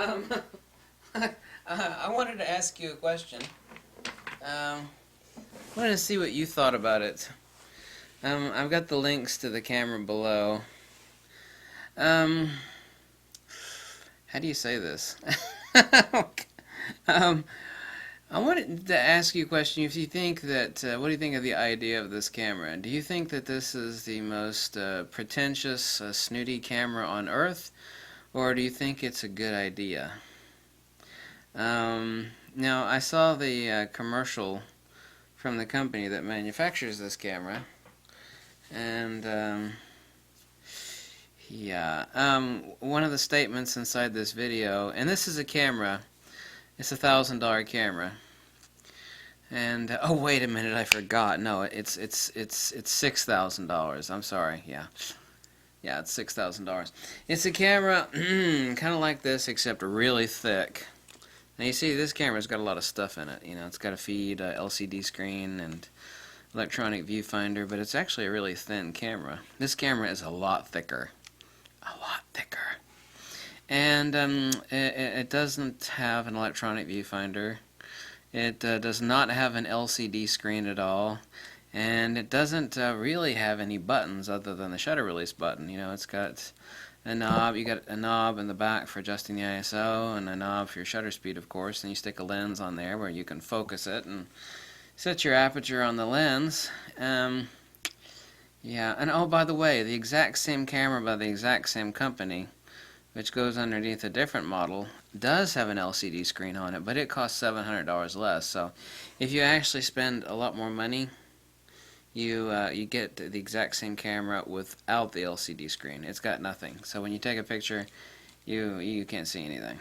Um, I wanted to ask you a question. I wanted to see what you thought about it. I've got the links to the camera below. Um, how do you say this? um, I wanted to ask you a question. If you think that, what do you think of the idea of this camera? Do you think that this is the most pretentious, snooty camera on Earth, or do you think it's a good idea? Now, I saw the commercial from the company that manufactures this camera, and one of the statements inside this video, and this is a camera, it's $1,000 camera, and oh wait a minute, I forgot. No, it's $6,000. I'm sorry. Yeah, it's $6,000. It's a camera kind of like this, except really thick. Now you see, this camera's got a lot of stuff in it. You know, it's got a feed, a LCD screen, and electronic viewfinder, but it's actually a really thin camera. This camera is a lot thicker. A lot thicker. And it doesn't have an electronic viewfinder. It does not have an LCD screen at all. And it doesn't really have any buttons other than the shutter release button. You know, it's got a knob. You got a knob in the back for adjusting the ISO, and a knob for your shutter speed, of course. And you stick a lens on there where you can focus it and set your aperture on the lens. Yeah, and oh, by the way, the exact same camera by the exact same company, which goes underneath a different model, does have an LCD screen on it, but it costs $700 less. So if you actually spend a lot more money, you get the exact same camera without the LCD screen. It's got nothing. So when you take a picture, you can't see anything.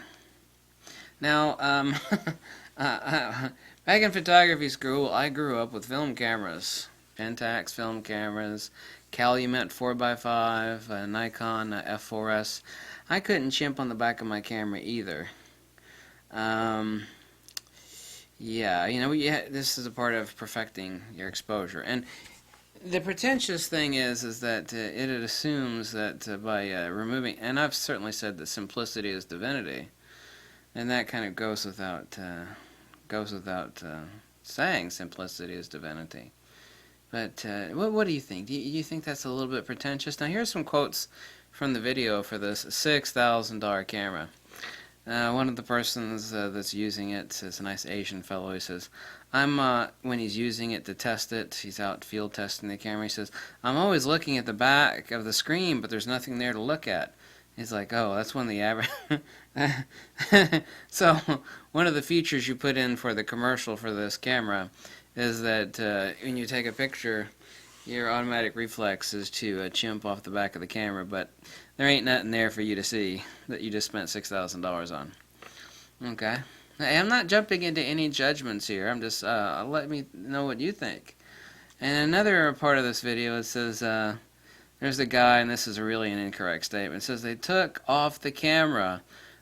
Now, back in photography school, I grew up with film cameras, Pentax film cameras, Calumet 4x5, Nikon F4S. I couldn't chimp on the back of my camera either. Yeah, you know, this is a part of perfecting your exposure. And the pretentious thing is that it assumes that by removing, and I've certainly said that simplicity is divinity, and that kind of goes without saying simplicity is divinity. But what do you think? Do you think that's a little bit pretentious? Now here's some quotes from the video for this $6,000 camera. One of the persons that's using it is a nice Asian fellow. He says, when he's using it to test it, he's out field testing the camera, he says, I'm always looking at the back of the screen, but there's nothing there to look at. He's like, oh, that's one of the average. So, one of the features you put in for the commercial for this camera is that when you take a picture, your automatic reflex is to chimp off the back of the camera, but there ain't nothing there for you to see that you just spent $6,000 on. Okay? Hey, I'm not jumping into any judgments here. I'm just let me know what you think. And another part of this video, it says, there's a guy, and this is really an incorrect statement. It says they took off the camera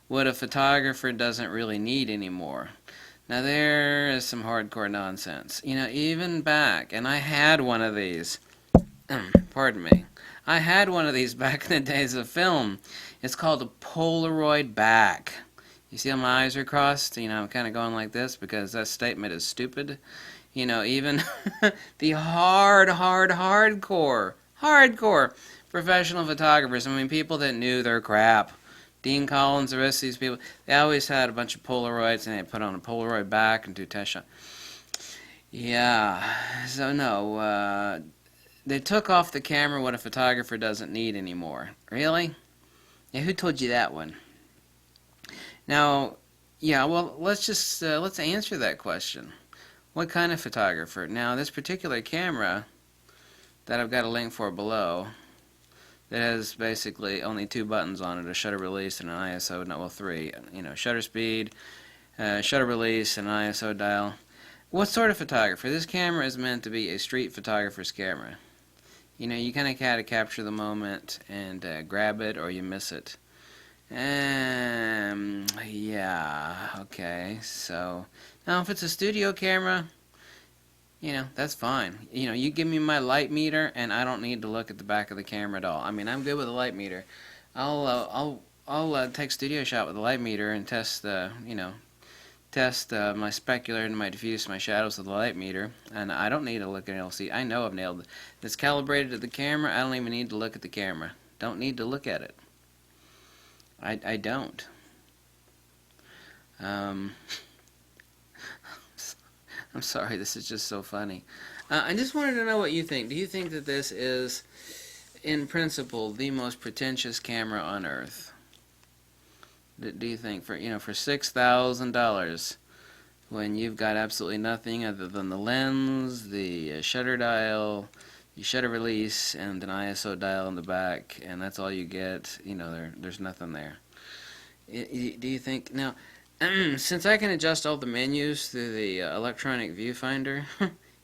what a photographer doesn't really need anymore. Now there is some hardcore nonsense. You know, even back, and I had one of these. Pardon me. I had one of these back in the days of film. It's called a Polaroid back. You see how my eyes are crossed? You know, I'm kind of going like this because that statement is stupid. You know, even the hardcore professional photographers, I mean, people that knew their crap. Dean Collins, the rest of these people, they always had a bunch of Polaroids, and they put on a Polaroid back and do test shot. Yeah, so no, they took off the camera what a photographer doesn't need anymore. Really? Yeah, who told you that one? Now, yeah, well, let's answer that question. What kind of photographer? Now, this particular camera that I've got a link for below, that has basically only two buttons on it, a shutter release and an ISO, well, three, you know, shutter speed, shutter release, and an ISO dial. What sort of photographer? This camera is meant to be a street photographer's camera. You know, you kind of gotta capture the moment and grab it or you miss it. Yeah, okay, so, now if it's a studio camera, you know, that's fine. You know, you give me my light meter, and I don't need to look at the back of the camera at all. I mean, I'm good with a light meter. I'll I'll take studio shot with a light meter and test test my specular and my diffuse, my shadows with the light meter, and I don't need to look at LCD. I know I've nailed it. It's calibrated to the camera. I don't even need to look at the camera. Don't need to look at it. I don't. I'm sorry, this is just so funny. I just wanted to know what you think. Do you think that this is, in principle, the most pretentious camera on earth? Do you think for $6,000, when you've got absolutely nothing other than the lens, the shutter dial, the shutter release, and an ISO dial in the back, and that's all you get? There's nothing there. Do you think now? Since I can adjust all the menus through the electronic viewfinder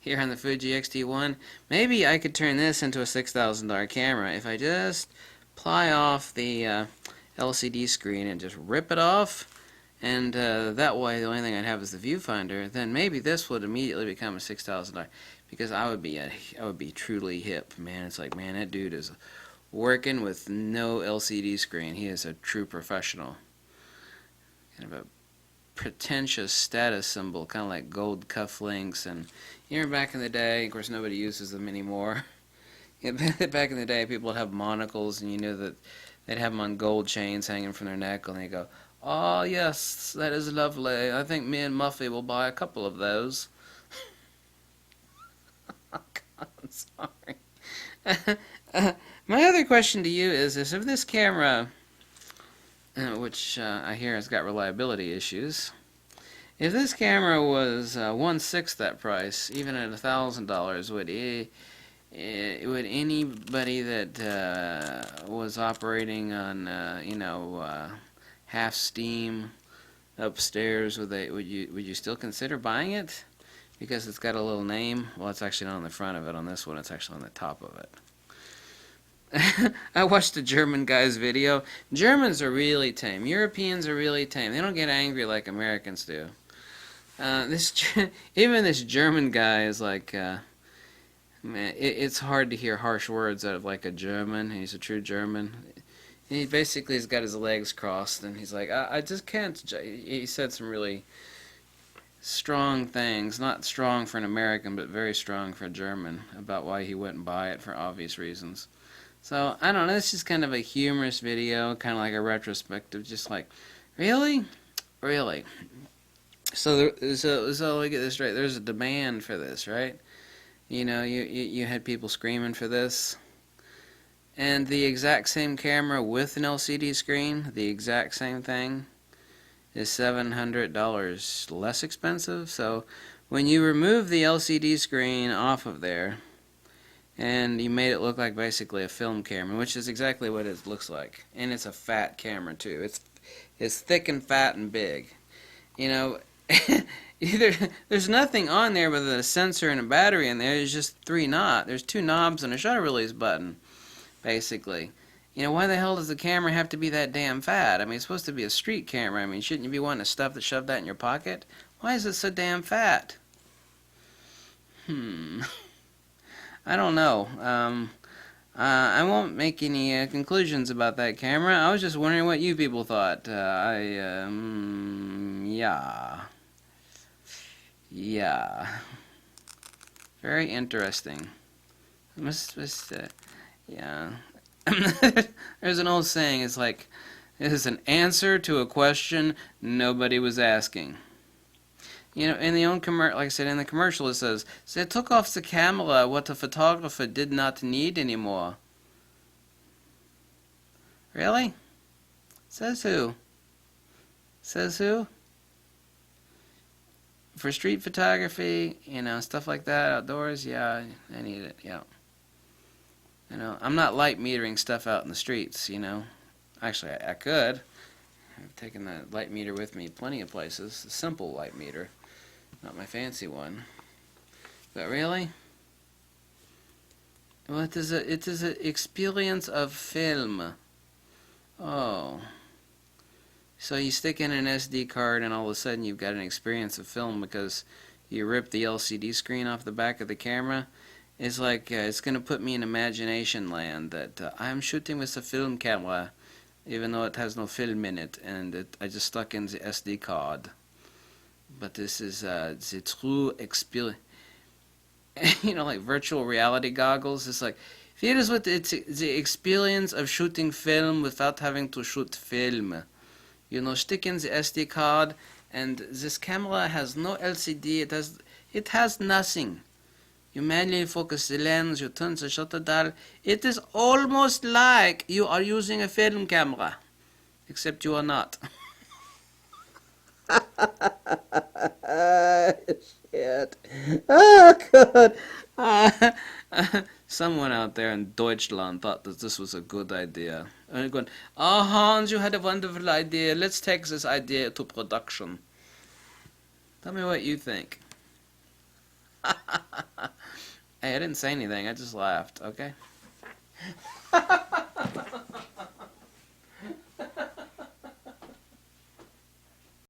here on the Fuji X-T1, maybe I could turn this into a $6,000 camera if I just ply off the LCD screen and just rip it off, and that way the only thing I'd have is the viewfinder. Then maybe this would immediately become a $6,000, because I would be truly hip, man. It's like, man, that dude is working with no LCD screen. He is a true professional. Kind of a pretentious status symbol, kind of like gold cufflinks, and back in the day, of course nobody uses them anymore. Back in the day, people would have monocles, and that they'd have them on gold chains hanging from their neck, and they go, "Oh yes, that is lovely. I think me and Muffy will buy a couple of those." Oh God, I'm sorry. My other question to you is if this camera, which I hear has got reliability issues, if this camera was 1/6 that price, even at $1,000, would anybody that was operating on half steam upstairs, would you still consider buying it? Because it's got a little name. Well, it's actually not on the front of it. On this one, it's actually on the top of it. I watched a German guy's video. Germans are really tame. Europeans are really tame. They don't get angry like Americans do. Even this German guy is like, man, it's hard to hear harsh words out of like a German. He's a true German. And he basically has got his legs crossed, and he's like, I just can't. He said some really strong things, not strong for an American, but very strong for a German, about why he wouldn't buy it for obvious reasons. So, I don't know, it's just kind of a humorous video, kind of like a retrospective, just like, really? Really? So we get this right, there's a demand for this, right? You had people screaming for this. And the exact same camera with an LCD screen, the exact same thing, is $700 less expensive. So, when you remove the LCD screen off of there, and you made it look like basically a film camera, which is exactly what it looks like. And it's a fat camera too. It's thick and fat and big. There's nothing on there but a sensor and a battery in there. There's just there's two knobs and a shutter release button, basically. Why the hell does the camera have to be that damn fat? I mean, it's supposed to be a street camera. I mean, shouldn't you be wanting to shove that in your pocket? Why is it so damn fat? I don't know. I won't make any conclusions about that camera. I was just wondering what you people thought. Yeah. Very interesting. Yeah. There's an old saying, it's like, this is an answer to a question nobody was asking. In the like I said, in the commercial it says, they took off the camera what the photographer did not need anymore. Really? Says who? Says who? For street photography, stuff like that, outdoors, yeah, I need it, yeah. I'm not light metering stuff out in the streets, Actually, I could. I've taken the light meter with me plenty of places. A simple light meter. Not my fancy one. But really? Well, it is an experience of film. Oh. So you stick in an SD card and all of a sudden you've got an experience of film because you rip the LCD screen off the back of the camera. It's like, it's going to put me in imagination land that I'm shooting with a film camera even though it has no film in it, and I just stuck in the SD card. But this is the true experience. Like virtual reality goggles. It's like, here's what it's the experience of shooting film without having to shoot film. Stick in the SD card, and this camera has no LCD. It has nothing. You manually focus the lens. You turn the shutter dial. It is almost like you are using a film camera, except you are not. Shit. Oh, God. Someone out there in Deutschland thought that this was a good idea. And they're going, oh, Hans, you had a wonderful idea. Let's take this idea to production. Tell me what you think. Hey, I didn't say anything. I just laughed, okay?